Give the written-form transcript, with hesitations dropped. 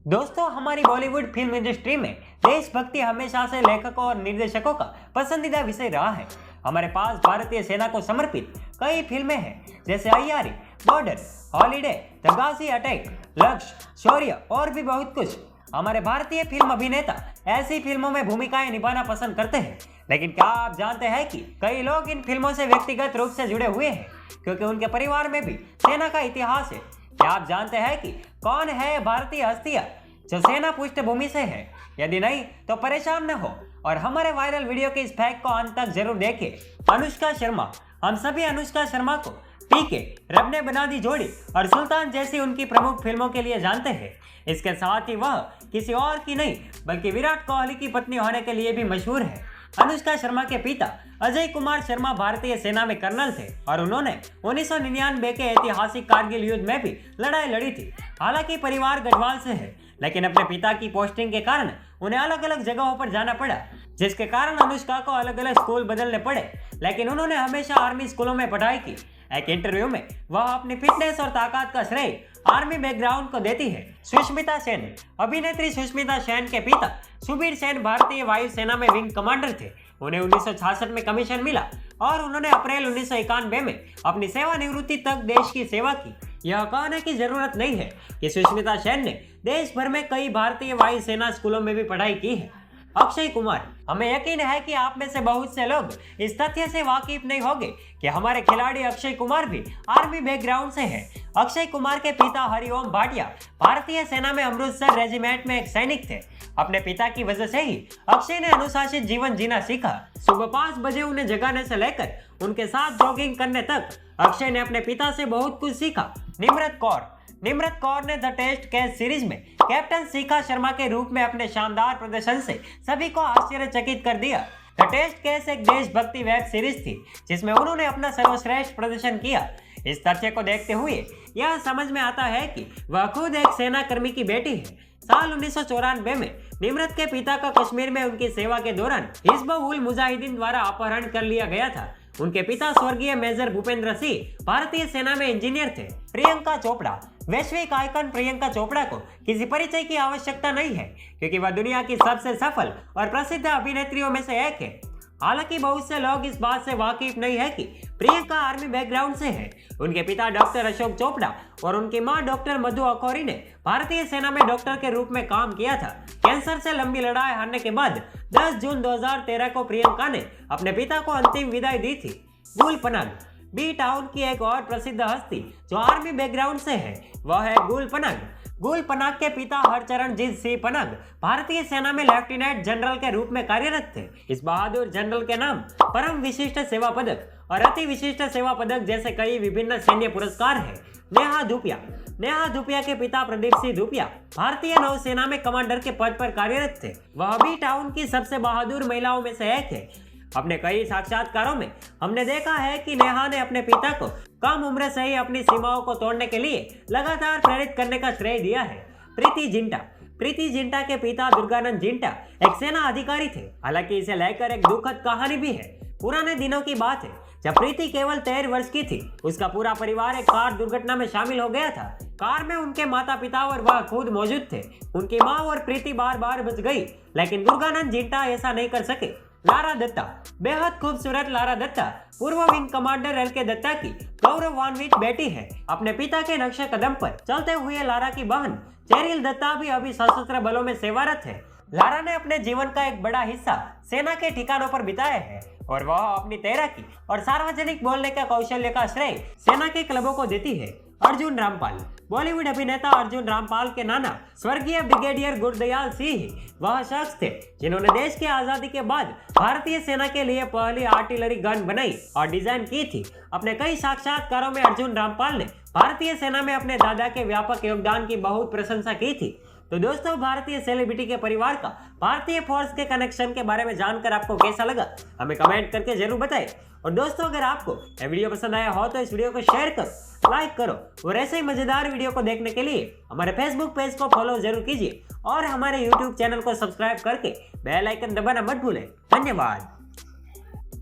दोस्तों, हमारी Bollywood film industry में देशभक्ति हमेशा से लेखकों और निर्देशकों का पसंदीदा विषय रहा है। हमारे पास भारतीय सेना को समर्पित कई फिल्में हैं, जैसे Aiyaary, border, holiday, the Ghazi attack, Lakshya, Shaurya और भी बहुत कुछ। हमारे भारतीय फिल्म अभिनेता ऐसी फिल्मों में भूमिकाएं निभाना पसंद करते हैं, लेकिन क्या आप जानते हैं कि कई लोग इन फिल्मों से व्यक्तिगत रूप से जुड़े हुए हैं, क्योंकि उनके परिवार में भी सेना का इतिहास है। क्या आप जानते हैं कि कौन है भारतीय हस्तियां जो सेना पृष्ठभूमि से है? यदि नहीं तो परेशान न हो और हमारे वायरल वीडियो के इस फैक्ट को अंत तक जरूर देखें। अनुष्का शर्मा। हम सभी अनुष्का शर्मा को पीके, रब ने बना दी जोड़ी और सुल्तान जैसी उनकी प्रमुख फिल्मों के लिए जानते हैं। इसके साथ ही वह किसी और की नहीं बल्कि विराट कोहली की पत्नी होने के लिए भी मशहूर है। अनुष्का शर्मा के पिता अजय कुमार शर्मा भारतीय सेना में कर्नल थे और उन्होंने 1999 के ऐतिहासिक कारगिल युद्ध में भी लड़ाई लड़ी थी। हालांकि परिवार गढ़वाल से है, लेकिन अपने पिता की पोस्टिंग के कारण उन्हें अलग अलग जगहों पर जाना पड़ा, जिसके कारण अनुष्का को अलग अलग स्कूल बदलने पड़े, लेकिन उन्होंने हमेशा आर्मी स्कूलों में पढ़ाई की। एक इंटरव्यू में वह अपनी फिटनेस और ताकत का श्रेय आर्मी बैकग्राउंड को देती है। सुष्मिता सेन। अभिनेत्री सुष्मिता सेन के पिता सुबीर सेन भारतीय वायुसेना में विंग कमांडर थे। उन्हें 1966 में कमीशन मिला और उन्होंने अप्रैल 1991 में अपनी सेवानिवृत्ति तक देश की सेवा की। यह कहने की जरूरत नहीं है कि सुष्मिता सेन ने देश भर में कई भारतीय वायुसेना स्कूलों में भी पढ़ाई की है। अक्षय कुमार। हमें यकीन है कि आप में से बहुत से लोग इस तथ्य से वाकिफ नहीं होंगे कि हमारे खिलाड़ी अक्षय कुमार भी आर्मी बैकग्राउंड से हैं। अक्षय कुमार के पिता हरिओम भाटिया भारतीय सेना में अमृतसर रेजिमेंट में एक सैनिक थे। अपने पिता की वजह से ही अक्षय ने अनुशासित जीवन जीना सीखा। सुबह 5 बजे उन्हें जगाने से लेकर उनके साथ जॉगिंग करने तक अक्षय ने अपने पिता से बहुत कुछ सीखा। निम्रत कौर ने द टेस्ट केस सीरीज में कैप्टन शिखा शर्मा के रूप में अपने शानदार प्रदर्शन से सभी को आश्चर्यचकित कर दिया। द टेस्ट केस एक देशभक्ति वेब सीरीज थी जिसमें उन्होंने अपना सर्वश्रेष्ठ प्रदर्शन किया। इस तथ्य को देखते हुए यह समझ में आता है कि वह खुद एक सेना कर्मी की बेटी है। साल 1994 में निम्रत के पिता का कश्मीर में उनकी सेवा के दौरान हिज़्ब उल मुजाहिदीन द्वारा अपहरण कर लिया गया था। उनके पिता स्वर्गीय मेजर भूपेंद्र सिंह भारतीय सेना में इंजीनियर थे। प्रियंका चोपड़ा। वैश्विक आइकन प्रियंका चोपड़ा को किसी परिचय की आवश्यकता नहीं है, क्योंकि वह दुनिया की सबसे सफल और प्रसिद्ध अभिनेत्रियों में से एक है। हालांकि बहुत से लोग इस बात से वाकिफ नहीं है कि प्रियंका आर्मी बैकग्राउंड से है। उनके पिता डॉक्टर अशोक चोपड़ा और उनकी मां डॉक्टर मधु अखौरी ने भारतीय सेना में डॉक्टर के रूप में काम किया था। कैंसर से लंबी लड़ाई हारने के बाद 10 जून 2013 को प्रियंका ने अपने पिता को अंतिम विदाई दी थी। गुल पनाग। बी टाउन की एक और प्रसिद्ध हस्ती जो आर्मी बैकग्राउंड से है वह है गुल पनाग। गुल पनाग के पिता हरचरणजीत सिंह पनाग भारतीय सेना में लेफ्टिनेंट जनरल के रूप में कार्यरत थे। इस बहादुर जनरल के नाम परम विशिष्ट सेवा पदक और अति विशिष्ट सेवा पदक जैसे कई विभिन्न सैन्य पुरस्कार हैं। नेहा धूपिया के पिता प्रदीप सिंह धूपिया भारतीय नौसेना में कमांडर के पद पर कार्यरत थे। वह बी टाउन की सबसे बहादुर महिलाओं में से एक है। अपने कई साक्षात्कारों में हमने देखा है कि नेहा ने अपने पिता को कम उम्र से ही अपनी सीमाओं को तोड़ने के लिए लगातार प्रेरित करने का श्रेय दिया है। प्रीति जिंटा के पिता दुर्गानंद जिंटा एक सेना अधिकारी थे। हालांकि इसे लेकर एक दुखद कहानी भी है। पुराने दिनों की बात है जब प्रीति केवल 13 वर्ष की थी। उसका पूरा परिवार एक कार दुर्घटना में शामिल हो गया था। कार में उनके माता पिता और वह खुद मौजूद थे। उनकी माँ और प्रीति बार बार बच गई, लेकिन दुर्गानंद जिंटा ऐसा नहीं कर सके। लारा दत्ता। बेहद खूबसूरत लारा दत्ता पूर्व विंग कमांडर एल.के. दत्ता की गौरवान्वित बेटी है। अपने पिता के नक्शे कदम पर चलते हुए लारा की बहन चेरिल दत्ता भी अभी सशस्त्र बलों में सेवारत है। लारा ने अपने जीवन का एक बड़ा हिस्सा सेना के ठिकानों पर बिताया है और वह अपनी तैराकी और सार्वजनिक बोलने का कौशल्य का श्रेय सेना के क्लबों को देती है। अर्जुन रामपाल। बॉलीवुड अभिनेता अर्जुन रामपाल के नाना स्वर्गीय ब्रिगेडियर गुरदयाल सिंह वह शख्स थे जिन्होंने देश की आजादी के बाद भारतीय सेना के लिए पहली आर्टिलरी गन बनाई और डिजाइन की थी। अपने कई साक्षात्कारों में अर्जुन रामपाल ने भारतीय सेना में अपने दादा के व्यापक योगदान की बहुत प्रशंसा की थी। तो दोस्तों, भारतीय सेलिब्रिटी के परिवार का भारतीय फोर्स के कनेक्शन के बारे में जानकर आपको कैसा लगा हमें कमेंट करके जरूर बताएं। और दोस्तों, अगर आपको यह वीडियो पसंद आया हो तो इस वीडियो को शेयर करो, लाइक करो और ऐसे ही मजेदार वीडियो को देखने के लिए हमारे फेसबुक पेज को फॉलो जरूर कीजिए और हमारे यूट्यूब चैनल को सब्सक्राइब करके बेल आइकन दबाना मत भूलें। धन्यवाद।